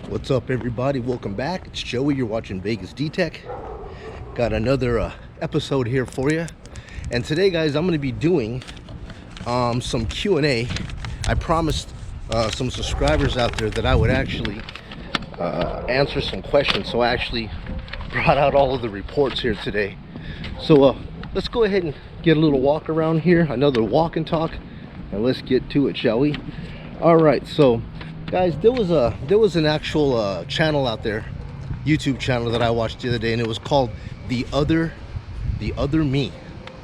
What's up, everybody? Welcome back. It's Joey. You're watching Vegas D-Tech. Got another episode here for you. And today, guys, I'm going to be doing some Q&A. I promised some subscribers out there that I would actually answer some questions. So I actually brought out all of the reports here today. So let's go ahead and get a little walk around here. Another walk and talk. And let's get to it, shall we? All right, so guys, there was an actual channel out there, YouTube channel that I watched the other day, and it was called the other me,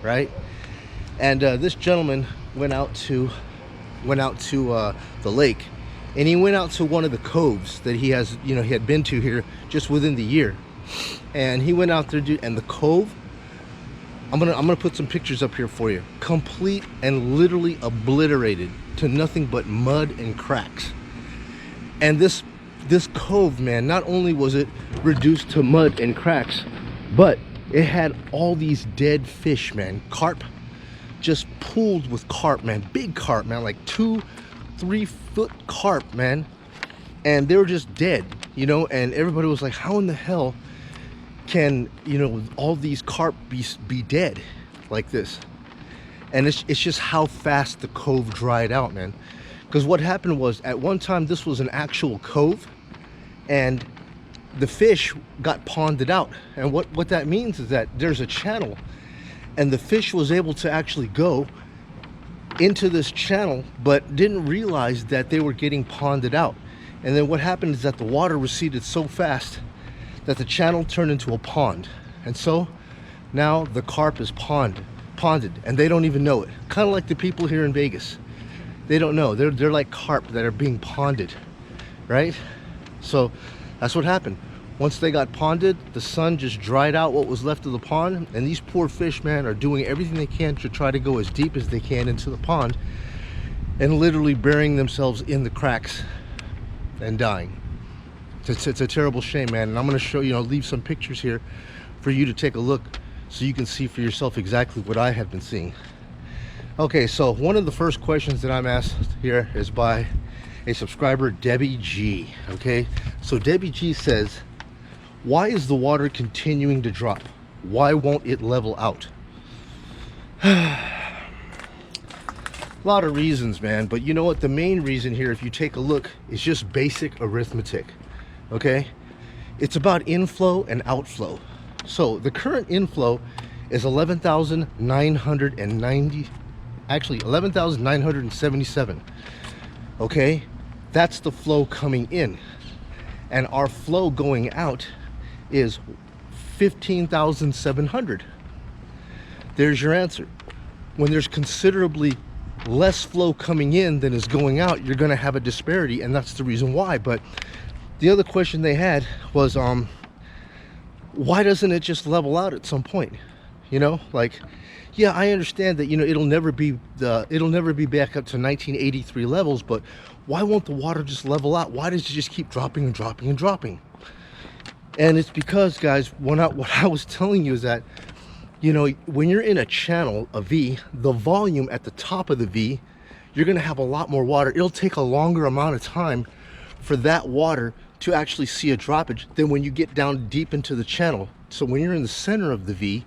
right? And this gentleman went out to the lake, and he went out to one of the coves that he has, he had been to here just within the year. And he went out there, and the cove, I'm gonna put some pictures up here for you, complete and literally obliterated to nothing but mud and cracks. And this cove, man, not only was it reduced to mud and cracks, but it had all these dead fish, man. Carp, just pooled with carp, man. Big carp, man, like 2-3 foot carp, man. And they were just dead, and everybody was like, how in the hell can, all these carp be dead like this? And it's just how fast the cove dried out, man. Because what happened was, at one time, this was an actual cove, and the fish got ponded out. And what that means is that there's a channel, and the fish was able to actually go into this channel, but didn't realize that they were getting ponded out. And then what happened is that the water receded so fast that the channel turned into a pond. And so now the carp is ponded, and they don't even know it. Kind of like the people here in Vegas. They don't know. They're like carp that are being ponded, right? So that's what happened. Once they got ponded, the sun just dried out what was left of the pond, and these poor fish, man, are doing everything they can to try to go as deep as they can into the pond, and literally burying themselves in the cracks and dying. It's a terrible shame, man. And I'm going to show you, leave some pictures here for you to take a look so you can see for yourself exactly what I have been seeing. Okay, so one of the first questions that I'm asked here is by a subscriber, Debbie G. Okay, so Debbie G says, why is the water continuing to drop? Why won't it level out? A lot of reasons, man, but you know what? The main reason here, if you take a look, is just basic arithmetic. Okay, it's about inflow and outflow. So the current inflow is 11,990. Actually 11,977. Okay, that's the flow coming in, and our flow going out is 15,700. There's your answer. When there's considerably less flow coming in than is going out, you're going to have a disparity, and that's the reason why. But the other question they had was, why doesn't it just level out at some point? Like, yeah, I understand that, it'll never be back up to 1983 levels, but why won't the water just level out? Why does it just keep dropping and dropping and dropping? And it's because, guys, what I was telling you is that, when you're in a channel, a V, the volume at the top of the V, you're going to have a lot more water. It'll take a longer amount of time for that water to actually see a droppage than when you get down deep into the channel. So when you're in the center of the V,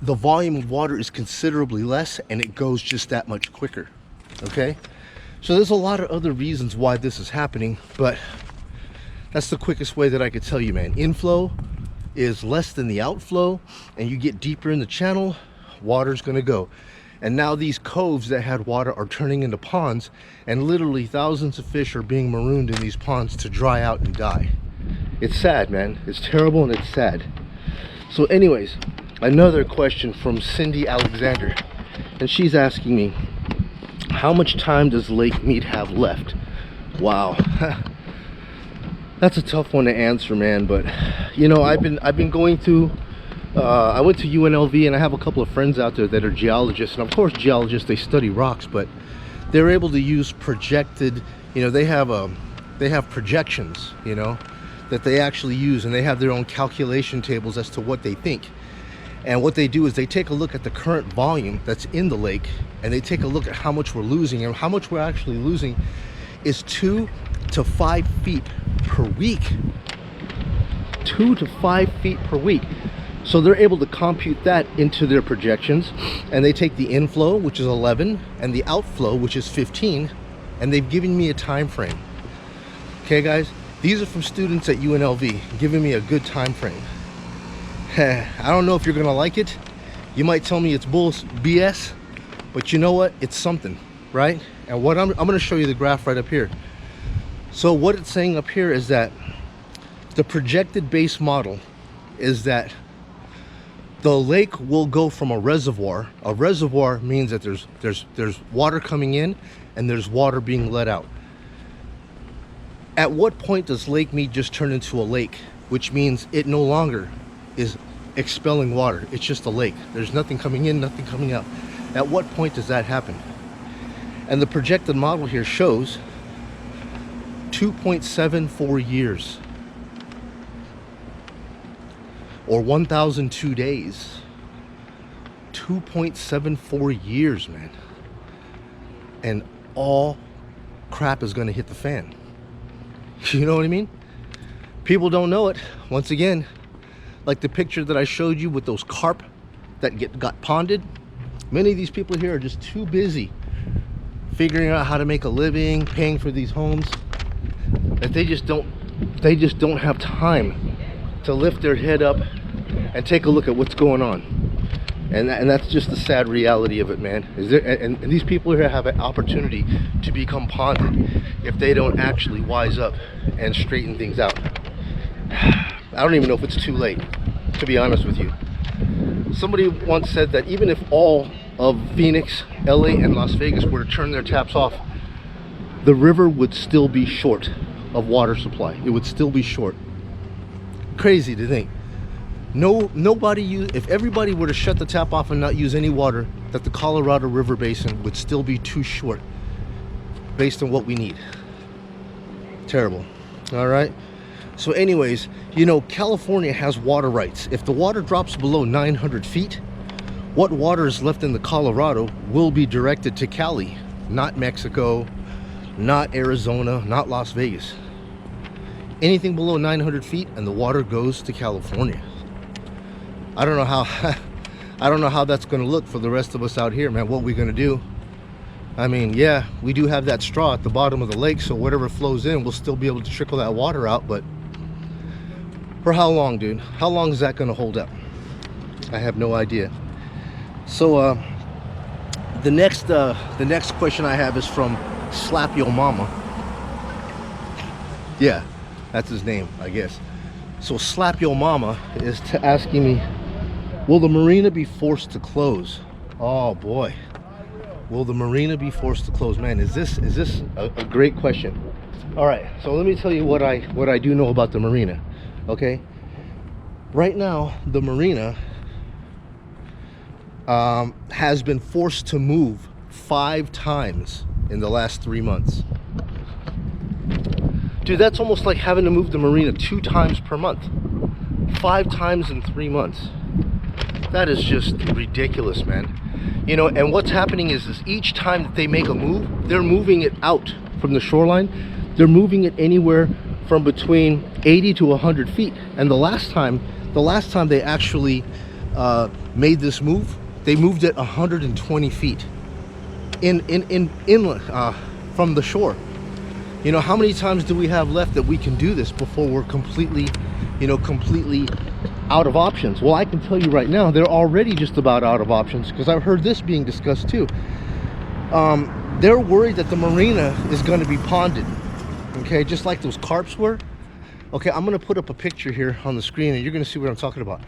the volume of water is considerably less, and it goes just that much quicker. Okay, so there's a lot of other reasons why this is happening, but that's the quickest way that I could tell you, man. Inflow is less than the outflow, and you get deeper in the channel, water's going to go. And now these coves that had water are turning into ponds, and literally thousands of fish are being marooned in these ponds to dry out and die. It's sad, man. It's terrible, and it's sad. So anyways, another question from Cindy Alexander, and she's asking me, how much time does Lake Mead have left? Wow. That's a tough one to answer, man. But I've been going through, I went to UNLV, and I have a couple of friends out there that are geologists, and of course geologists, they study rocks, but they're able to use projected, they have projections, that they actually use, and they have their own calculation tables as to what they think. And what they do is they take a look at the current volume that's in the lake, and they take a look at how much we're losing, and how much we're actually losing is 2 to 5 feet per week. 2 to 5 feet per week. So they're able to compute that into their projections, and they take the inflow, which is 11, and the outflow, which is 15, and they've given me a time frame. Okay guys, these are from students at UNLV giving me a good time frame. I don't know if you're gonna like it. You might tell me it's BS, but you know what, it's something, right? And what I'm gonna show you the graph right up here. So what it's saying up here is that the projected base model is that the lake will go from a reservoir. A reservoir means that there's water coming in and there's water being let out. At what point does Lake Mead just turn into a lake, which means it no longer is expelling water? It's just a lake. There's nothing coming in, nothing coming out. At what point does that happen? And the projected model here shows 2.74 years. Or 1,002 days. 2.74 years, man. And all crap is going to hit the fan. You know what I mean? People don't know it. Once again, like the picture that I showed you with those carp that got ponded. Many of these people here are just too busy figuring out how to make a living, paying for these homes, that they just don't have time to lift their head up and take a look at what's going on. And that's just the sad reality of it, man. And these people here have an opportunity to become ponded if they don't actually wise up and straighten things out. I don't even know if it's too late, to be honest with you. Somebody once said that even if all of Phoenix, LA, and Las Vegas were to turn their taps off, the river would still be short of water supply. It would still be short. Crazy to think. If everybody were to shut the tap off and not use any water, that the Colorado River Basin would still be too short based on what we need. Terrible. All right. So anyways, you know, California has water rights. If the water drops below 900 feet, what water is left in the Colorado will be directed to Cali, not Mexico, not Arizona, not Las Vegas. Anything below 900 feet and the water goes to California. I don't know how that's going to look for the rest of us out here, man. What are we going to do? I mean, yeah, we do have that straw at the bottom of the lake, so whatever flows in, we'll still be able to trickle that water out, but for how long, dude? How long is that going to hold up? I have no idea. So the next question I have is from Slap Yo Mama. Yeah, that's his name, I guess. So Slap Yo Mama is asking me, will the marina be forced to close? Oh boy, will the marina be forced to close? Man, is this a great question. All right, so let me tell you what I do know about the marina. Okay, right now the marina has been forced to move 5 times in the last 3 months. Dude, that's almost like having to move the marina 2 times per month. 5 times in 3 months. That is just ridiculous, man. You know, and what's happening is each time that they make a move, they're moving it out from the shoreline. They're moving it anywhere from between 80 to 100 feet. And the last time they actually made this move, they moved it 120 feet inland from the shore. You know, how many times do we have left that we can do this before we're completely out of options? Well, I can tell you right now, they're already just about out of options, because I've heard this being discussed too. They're worried that the marina is going to be ponded, okay, just like those carps were. Okay, I'm going to put up a picture here on the screen and you're going to see what I'm talking about.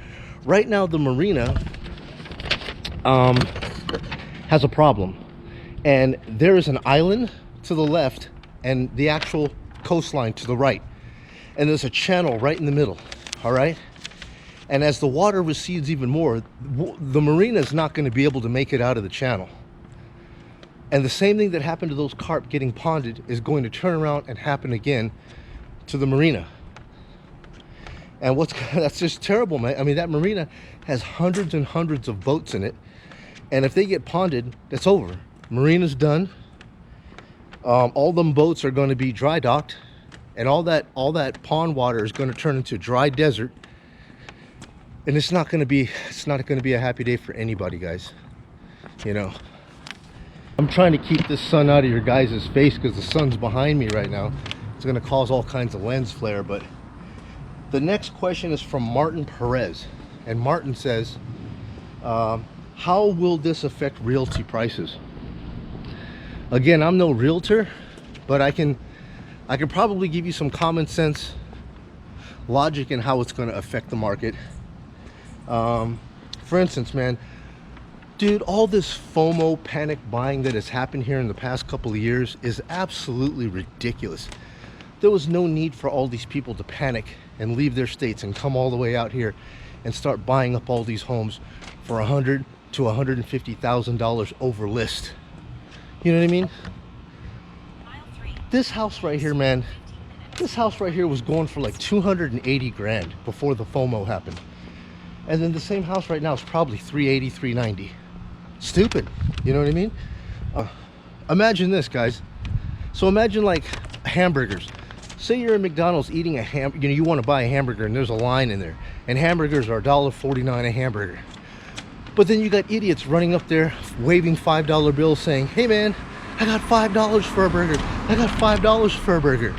Right now, the marina has a problem, and there is an island to the left and the actual coastline to the right, and there's a channel right in the middle. All right, and as the water recedes even more, the marina is not going to be able to make it out of the channel. And the same thing that happened to those carp getting ponded is going to turn around and happen again to the marina. And that's just terrible, man. I mean, that marina has hundreds and hundreds of boats in it, and if they get ponded, that's over. Marina's done. All them boats are going to be dry docked, and all that pond water is going to turn into dry desert, and it's not going to be a happy day for anybody, guys. You know, I'm trying to keep this sun out of your guys' face because the sun's behind me right now. It's going to cause all kinds of lens flare. But the next question is from Martin Perez, and Martin says, how will this affect realty prices? Again, I'm no realtor, but I can probably give you some common sense logic in how it's going to affect the market. For instance, man, dude, all this FOMO panic buying that has happened here in the past couple of years is absolutely ridiculous. There was no need for all these people to panic and leave their states and come all the way out here and start buying up all these homes for $100,000 to $150,000 over list. You know what I mean? This house right here, man, this house right here was going for like 280 grand before the FOMO happened. And then the same house right now is probably 380, 390. Stupid. You know what I mean? Imagine this, guys. So imagine like hamburgers. Say you're at McDonald's eating a hamburger, you want to buy a hamburger and there's a line in there. And hamburgers are $1.49 a hamburger. But then you got idiots running up there waving $5 bills saying, hey man, I got $5 for a burger. I got $5 for a burger.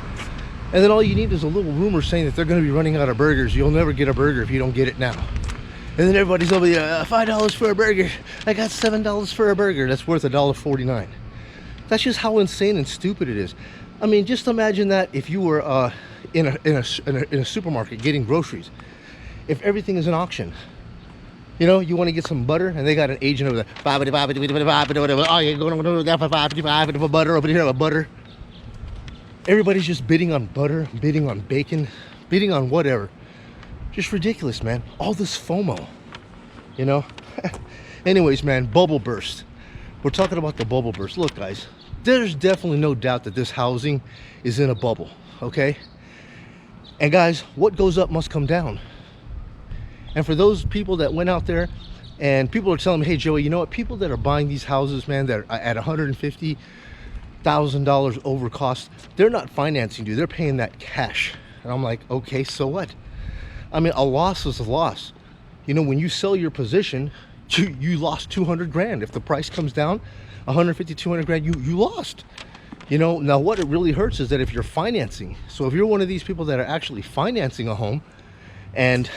And then all you need is a little rumor saying that they're going to be running out of burgers. You'll never get a burger if you don't get it now. And then everybody's over there, $5 for a burger. I got $7 for a burger. That's worth $1.49. That's just how insane and stupid it is. I mean, just imagine that if you were in a supermarket getting groceries. If everything is an auction. You know, you want to get some butter, and they got an agent over there. Oh, you're going to that for butter over here, butter. Everybody's just bidding on butter, bidding on bacon, bidding on whatever. Just ridiculous, man. All this FOMO, you know. Anyways, man, bubble burst. We're talking about the bubble burst. Look, guys, there's definitely no doubt that this housing is in a bubble, okay? And guys, what goes up must come down. And for those people that went out there and people are telling me, hey, Joey, you know what? People that are buying these houses, man, that are at $150,000 over cost, they're not financing, dude. They're paying that cash. And I'm like, okay, so what? I mean, a loss is a loss. You know, when you sell your position, you lost 200 grand. If the price comes down 150, 200 grand, you lost. You know, now what it really hurts is that if you're financing. So if you're one of these people that are actually financing a home and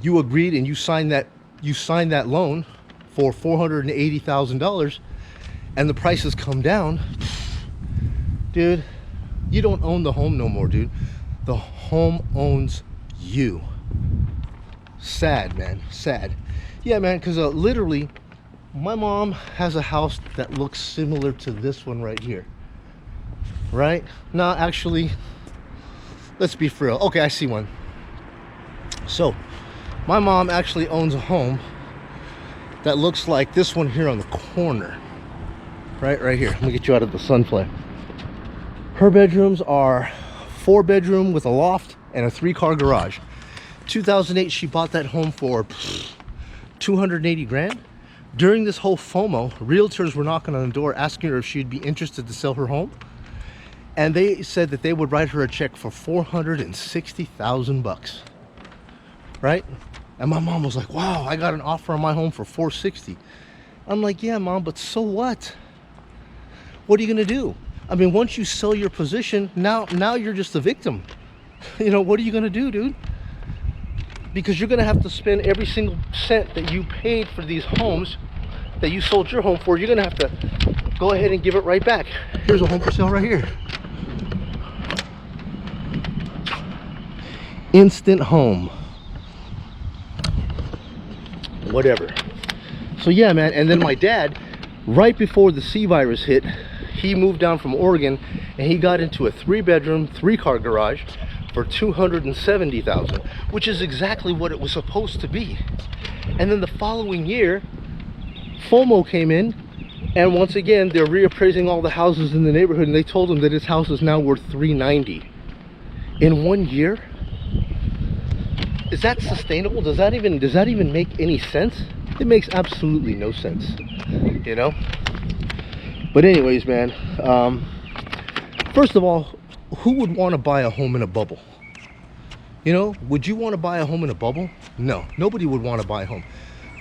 you agreed and you signed that loan for $480,000 and the prices come down, dude, you don't own the home no more, dude. The home owns you. Sad, man, sad. Yeah, man, because literally my mom has a house that looks similar to this one right here, right? No, actually, let's be for real. Okay, I see one. So my mom actually owns a home that looks like this one here on the corner, right here. Let me get you out of the sun flare. Her bedrooms are 4-bedroom with a loft and a 3-car garage. 2008, she bought that home for 280 grand. During this whole FOMO, realtors were knocking on the door asking her if she'd be interested to sell her home, and they said that they would write her a check for $460,000, right? And my mom was like, wow, I got an offer on my home for $460,000. I'm like, yeah, mom, but so what? What are you gonna do? I mean, once you sell your position, now you're just a victim. You know, what are you gonna do, dude? Because you're gonna have to spend every single cent that you paid for these homes that you sold your home for. You're gonna have to go ahead and give it right back. Here's a home for sale right here. Instant home. Whatever. So yeah, man, and then my dad, right before the C virus hit, he moved down from Oregon and he got into a 3-bedroom, 3-car garage for $270,000, which is exactly what it was supposed to be. And then the following year, FOMO came in, and once again they're reappraising all the houses in the neighborhood, and they told him that his house is now worth $390 in 1 year. Is that sustainable? Does that even make any sense? It makes absolutely no sense, you know. But anyways, man, first of all, who would want to buy a home in a bubble? You know, would you want to buy a home in a bubble? No, nobody would want to buy a home.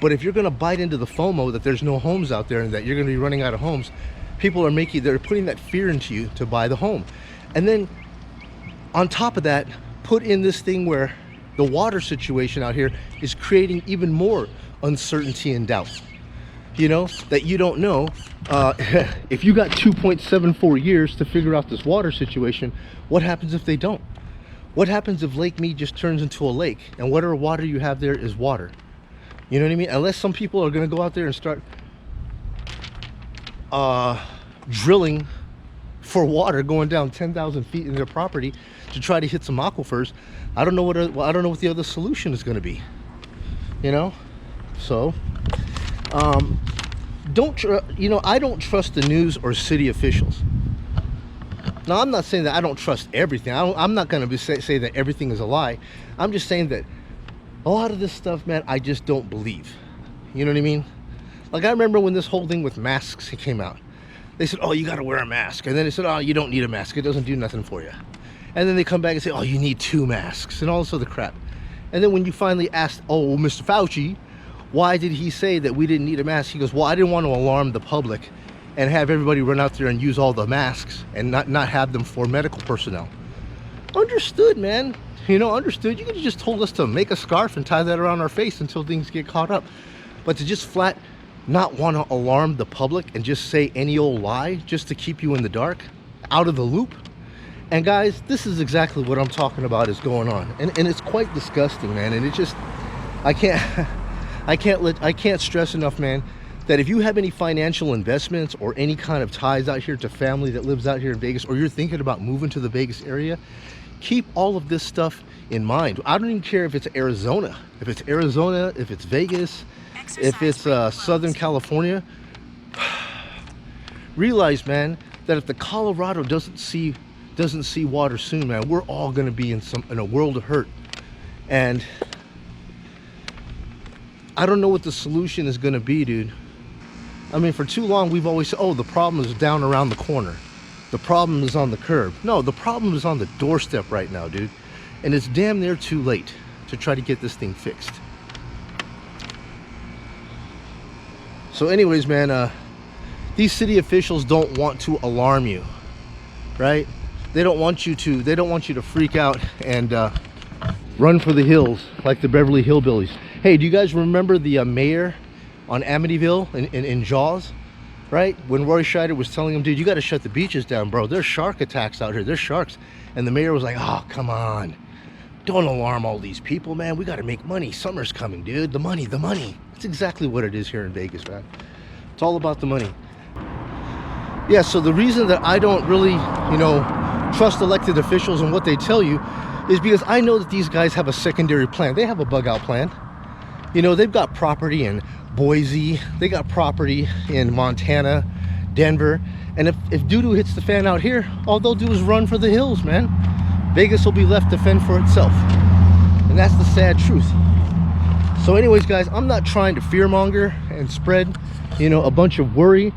But if you're going to bite into the FOMO that there's no homes out there and that you're going to be running out of homes, people are they're putting that fear into you to buy the home. And then on top of that, put in this thing where the water situation out here is creating even more uncertainty and doubt. You know, that you don't know if you got 2.74 years to figure out this water situation, what happens if they don't? What happens if Lake Mead just turns into a lake and whatever water you have there is water? You know what I mean? Unless some people are going to go out there and start drilling for water, going down 10,000 feet in their property to try to hit some aquifers. I don't know what the other solution is going to be. You know, so I don't trust the news or city officials. Now, I'm not saying that I don't trust everything. I'm not going to say that everything is a lie. I'm just saying that a lot of this stuff, man, I just don't believe. You know what I mean? Like, I remember when this whole thing with masks came out. They said, oh, you got to wear a mask. And then they said, oh, you don't need a mask. It doesn't do nothing for you. And then they come back and say, oh, you need 2 masks and all this other crap. And then when you finally asked, oh, Mr. Fauci, why did he say that we didn't need a mask? He goes, well, I didn't want to alarm the public and have everybody run out there and use all the masks and not have them for medical personnel. Understood, man. You know, understood. You could have just told us to make a scarf and tie that around our face until things get caught up. But to just flat not want to alarm the public and just say any old lie just to keep you in the dark, out of the loop. And guys, this is exactly what I'm talking about is going on. And it's quite disgusting, man. And it just, I can't stress enough, man, that if you have any financial investments or any kind of ties out here to family that lives out here in Vegas, or you're thinking about moving to the Vegas area, keep all of this stuff in mind. I don't even care if it's Arizona, if it's Vegas, if it's Southern California. Realize, man, that if the Colorado doesn't see water soon, man, we're all going to be in a world of hurt. And I don't know what the solution is going to be, dude. I mean, for too long we've always said, oh, the problem is down around the corner, the problem is on the curb. No, the problem is on the doorstep right now, dude. And it's damn near too late to try to get this thing fixed. So anyways, man, these city officials don't want to alarm you, right? They don't want you to freak out and run for the hills like the Beverly Hillbillies. Hey, do you guys remember the mayor on Amityville in Jaws, right? When Roy Scheider was telling him, dude, you got to shut the beaches down, bro. There's shark attacks out here. There's sharks. And the mayor was like, oh, come on. Don't alarm all these people, man. We got to make money. Summer's coming, dude. The money, the money. That's exactly what it is here in Vegas, man. It's all about the money. Yeah, so the reason that I don't really, you know, trust elected officials and what they tell you is because I know that these guys have a secondary plan. They have a bug out plan. You know, they've got property in Boise, they got property in Montana, Denver, and if doo-doo hits the fan out here, all they'll do is run for the hills, man. Vegas will be left to fend for itself, and that's the sad truth. So anyways, guys, I'm not trying to fearmonger and spread, you know, a bunch of worry.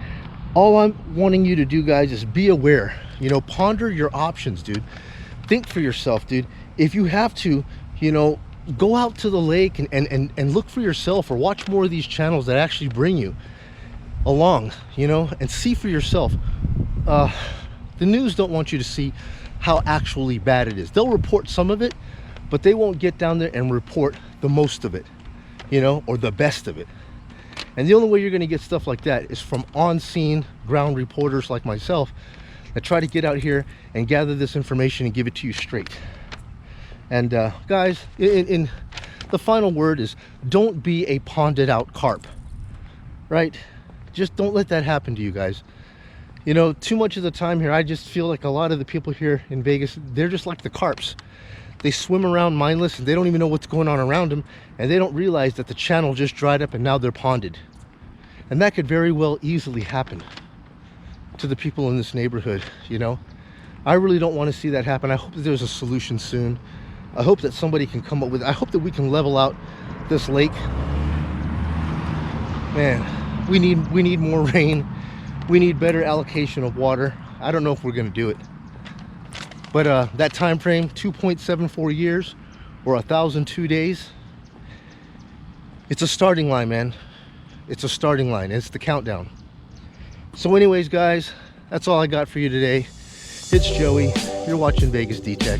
All I'm wanting you to do, guys, is be aware. You know, ponder your options, dude. Think for yourself, dude. If you have to, you know, go out to the lake and look for yourself, or watch more of these channels that actually bring you along, you know, and see for yourself. The news don't want you to see how actually bad it is. They'll report some of it, but they won't get down there and report the most of it, you know, or the best of it. And the only way you're going to get stuff like that is from on-scene ground reporters like myself that try to get out here and gather this information and give it to you straight. And guys, in the final word is, don't be a ponded out carp, right? Just don't let that happen to you guys. You know, too much of the time here, I just feel like a lot of the people here in Vegas, they're just like the carps. They swim around mindless and they don't even know what's going on around them, and they don't realize that the channel just dried up and now they're ponded. And that could very well easily happen to the people in this neighborhood, you know. I really don't want to see that happen. I hope that there's a solution soon. I hope that somebody can come up with it. I hope that we can level out this lake. Man, we need more rain. We need better allocation of water. I don't know if we're going to do it. But that time frame, 2.74 years or 1,002 days, it's a starting line, man. It's a starting line. It's the countdown. So anyways, guys, that's all I got for you today. It's Joey. You're watching Vegas D-Tech.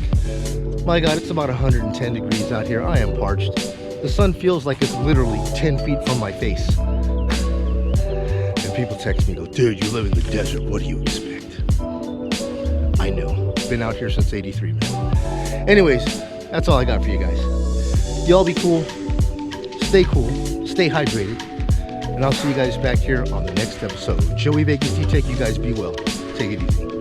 My God, it's about 110 degrees out here. I am parched. The sun feels like it's literally 10 feet from my face. And people text me, go, dude, you live in the desert. What do you expect? I know. Been out here since '83, man. Anyways, that's all I got for you guys. Y'all be cool. Stay cool. Stay hydrated. And I'll see you guys back here on the next episode. Joey Vegas D-Tech, you guys be well. Take it easy.